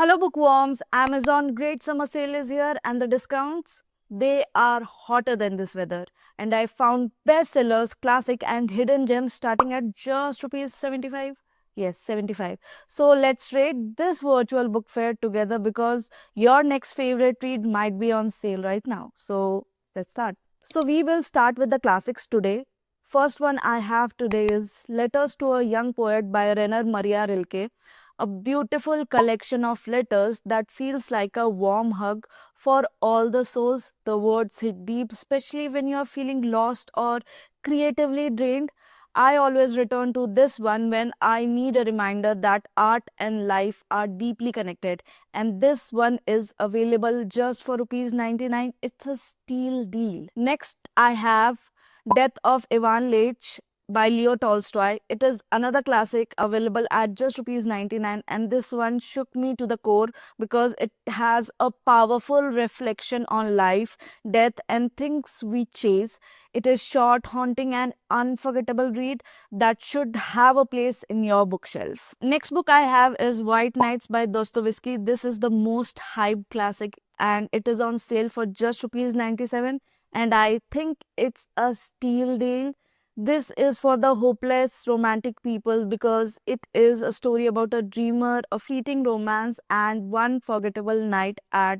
Hello bookworms, Amazon Great Summer Sale is here and the discounts, they are hotter than this weather. And I found bestsellers, classic and hidden gems starting at just rupees 75. Yes, 75. So let's rate this virtual book fair together because your next favorite read might be on sale right now. So let's start. So we will start with the classics today. First one I have today is Letters to a Young Poet by Rainer Maria Rilke, a beautiful collection of letters that feels like a warm hug for all the souls. The words hit deep, especially when you are feeling lost or creatively drained. I always return to this one when I need a reminder that art and life are deeply connected. And this one is available just for rupees 99. It's a steal deal. Next, I have Death of Ivan Lech by Leo Tolstoy. It is another classic available at just rupees 99, and this one shook me to the core because it has a powerful reflection on life, death and things we chase. It is short, haunting and unforgettable read that should have a place in your bookshelf. Next book I have is White Nights by Dostoevsky. This is the most hyped classic and it is on sale for just rupees 97, and I think it's a steal deal. This is for the hopeless romantic people because it is a story about a dreamer, a fleeting romance, and one forgettable night at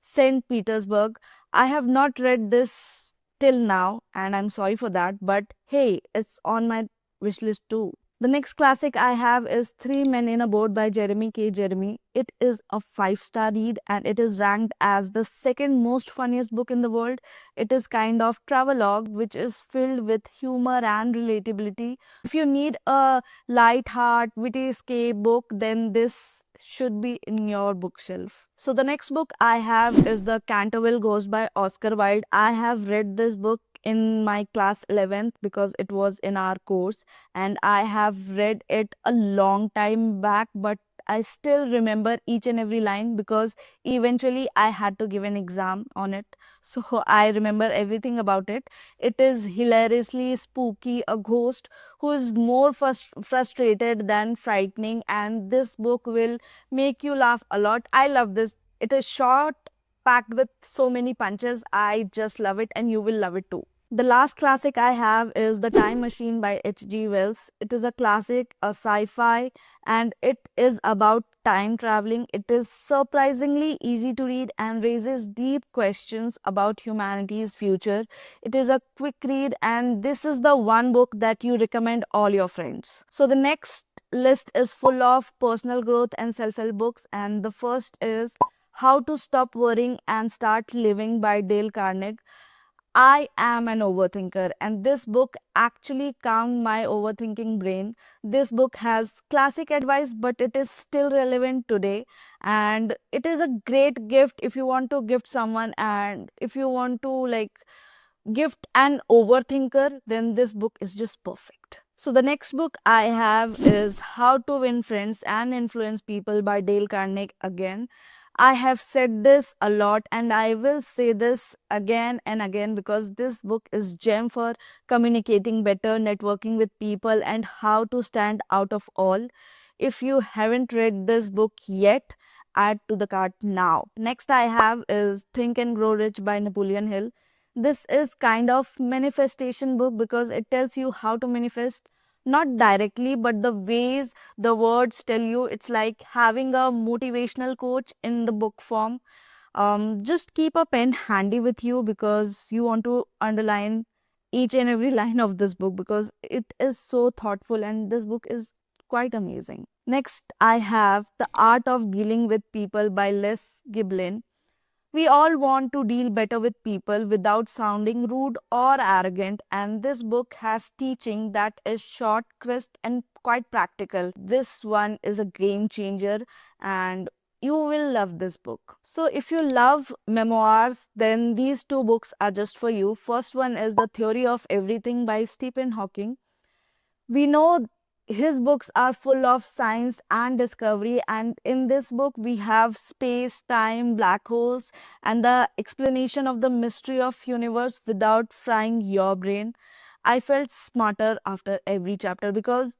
St. Petersburg. I have not read this till now, and I'm sorry for that, but hey, it's on my wish list too. The next classic I have is Three Men in a Boat by Jeremy K. Jeremy. It is a 5-star read and it is ranked as the second most funniest book in the world. It is kind of travelogue which is filled with humor and relatability. If you need a light heart, witty escape book, then this should be in your bookshelf. So the next book I have is The Canterville Ghost by Oscar Wilde. I have read this book in my class 11th because it was in our course, and I have read it a long time back, but I still remember each and every line because eventually I had to give an exam on it. So I remember everything about it. It is hilariously spooky, a ghost who is more frustrated than frightening, and this book will make you laugh a lot. I love this. It is short, packed with so many punches. I just love it, and you will love it too. The last classic I have is The Time Machine by H.G. Wells. It is a classic, a sci fi, and it is about time traveling. It is surprisingly easy to read and raises deep questions about humanity's future. It is a quick read, and this is the one book that you recommend all your friends. So, the next list is full of personal growth and self help books, and the first is How to Stop Worrying and Start Living by Dale Carnegie. I am an overthinker, and this book actually calmed my overthinking brain. This book has classic advice, but it is still relevant today. And it is a great gift if you want to gift someone, and if you want to gift an overthinker, then this book is just perfect. So, the next book I have is How to Win Friends and Influence People by Dale Carnegie again. I have said this a lot and I will say this again and again because this book is gem for communicating better, networking with people and how to stand out of all. If you haven't read this book yet, add to the cart now. Next I have is Think and Grow Rich by Napoleon Hill. This is kind of manifestation book because it tells you how to manifest, not directly but the ways the words tell you. It's like having a motivational coach in the book form. Just keep a pen handy with you because you want to underline each and every line of this book because it is so thoughtful and this book is quite amazing. Next, I have The Art of Dealing with People by Les Giblin. We all want to deal better with people without sounding rude or arrogant, and this book has teaching that is short, crisp, and quite practical. This one is a game changer, and you will love this book. So, if you love memoirs, then these two books are just for you. First one is The Theory of Everything by Stephen Hawking. We know his books are full of science and discovery, and in this book we have space, time, black holes, and the explanation of the mystery of universe without frying your brain. I felt smarter after every chapter because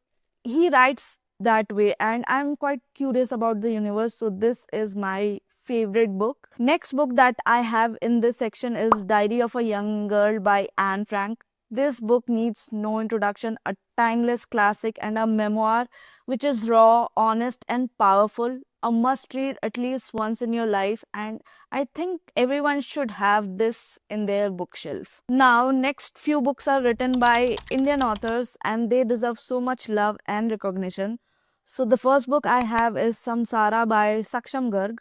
he writes that way, and I'm quite curious about the universe, so this is my favorite book. Next book that I have in this section is Diary of a Young Girl by Anne Frank. This book needs no introduction, a timeless classic and a memoir which is raw, honest, and powerful. A must read at least once in your life, and I think everyone should have this in their bookshelf. Now, next few books are written by Indian authors and they deserve so much love and recognition. So, the first book I have is Samsara by Saksham Garg.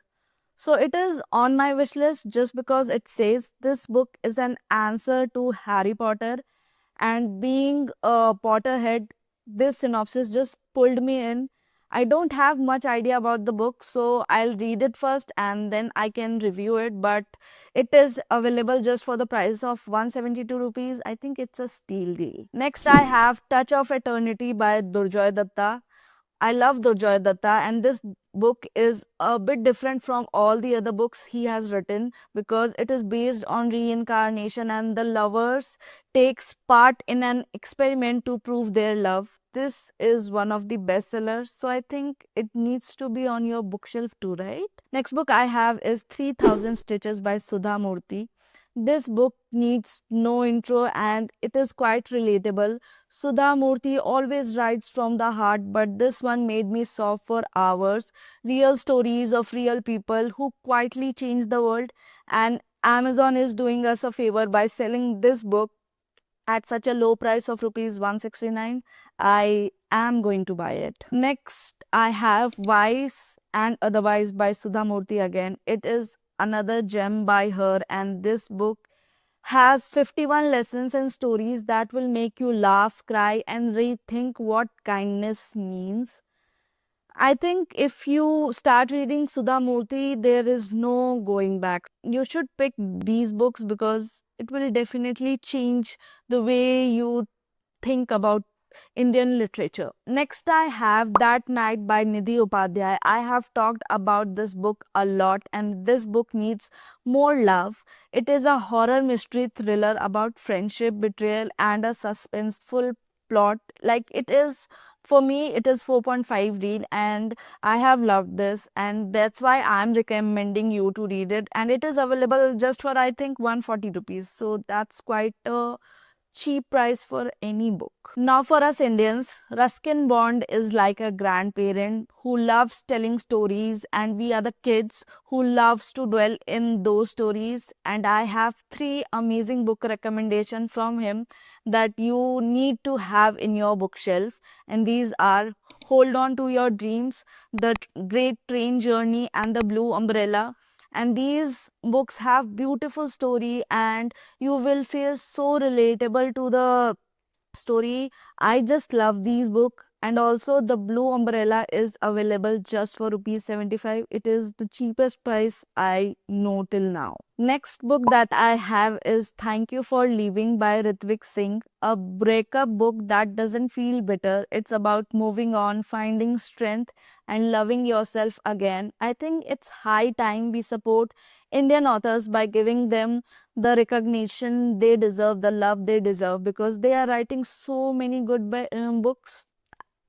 So, it is on my wish list just because it says this book is an answer to Harry Potter, and being a Potterhead, this synopsis just pulled me in. I don't have much idea about the book, so I'll read it first and then I can review it. But it is available just for the price of 172 rupees. I think it's a steal deal. Next, I have Touch of Eternity by Durjoy Datta. I love Durjoy Datta, and this book is a bit different from all the other books he has written because it is based on reincarnation and the lovers takes part in an experiment to prove their love. This is one of the bestsellers, so I think it needs to be on your bookshelf too, right? Next book I have is 3000 Stitches by Sudha Murthy. This book needs no intro and it is quite relatable. Sudha Murthy always writes from the heart, but this one made me sob for hours. Real stories of real people who quietly change the world, and Amazon is doing us a favor by selling this book at such a low price of rupees 169. I am going to buy it. Next, I have Vice and Otherwise by Sudha Murthy again. It is another gem by her, and this book has 51 lessons and stories that will make you laugh, cry, and rethink what kindness means. I think if you start reading Sudha Murthy, there is no going back. You should pick these books because it will definitely change the way you think about Indian literature. Next, I have That Night by Nidhi Upadhyay. I have talked about this book a lot, and this book needs more love. It is a horror mystery thriller about friendship, betrayal, and a suspenseful plot. Like, it is, for me, it is 4.5 read, and I have loved this, and that's why I'm recommending you to read it. And it is available just for, I think, 140 rupees. So that's quite a cheap price for any book. Now, for us Indians, Ruskin Bond is like a grandparent who loves telling stories, and we are the kids who loves to dwell in those stories. And I have three amazing book recommendations from him that you need to have in your bookshelf, and these are Hold On to Your Dreams, The Great Train Journey, and The Blue Umbrella. And these books have beautiful story, and you will feel so relatable to the story. I just love these book. And also The Blue Umbrella is available just for rupees 75. It is the cheapest price I know till now. Next book that I have is Thank You for Leaving by Ritvik Singh, a breakup book that doesn't feel bitter. It's about moving on, finding strength, and loving yourself again. I think it's high time we support Indian authors by giving them the recognition they deserve, the love they deserve, because they are writing so many good books.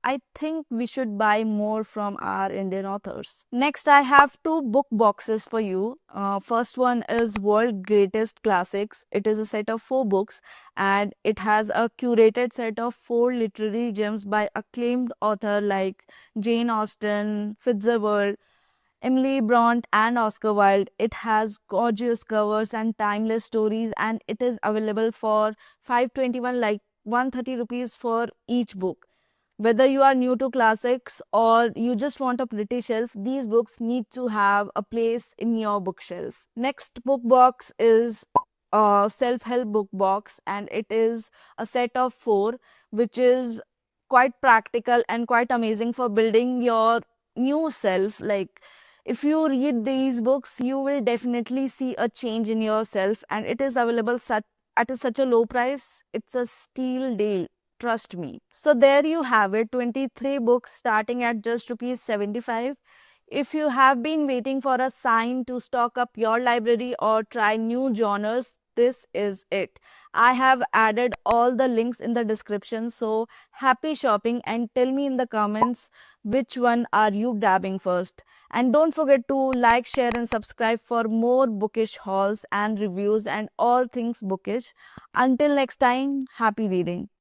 I think we should buy more from our Indian authors. Next, I have two book boxes for you. First one is World Greatest Classics. It is a set of 4 books, and it has a curated set of 4 literary gems by acclaimed author like Jane Austen, Fitzgerald, Emily Bront, and Oscar Wilde. It has gorgeous covers and timeless stories, and it is available for 521, like 130 rupees for each book. Whether you are new to classics or you just want a pretty shelf, these books need to have a place in your bookshelf. Next book box is a self-help book box, and it is a set of 4, which is quite practical and quite amazing for building your new self. Like, if you read these books, you will definitely see a change in yourself, and it is available such a low price. It's a steal deal. Trust me. So there you have it, 23 books starting at just rupees 75. If you have been waiting for a sign to stock up your library or try new genres, this is it. I have added all the links in the description. So happy shopping and tell me in the comments which one are you grabbing first. And don't forget to like, share, and subscribe for more bookish hauls and reviews and all things bookish. Until next time, happy reading.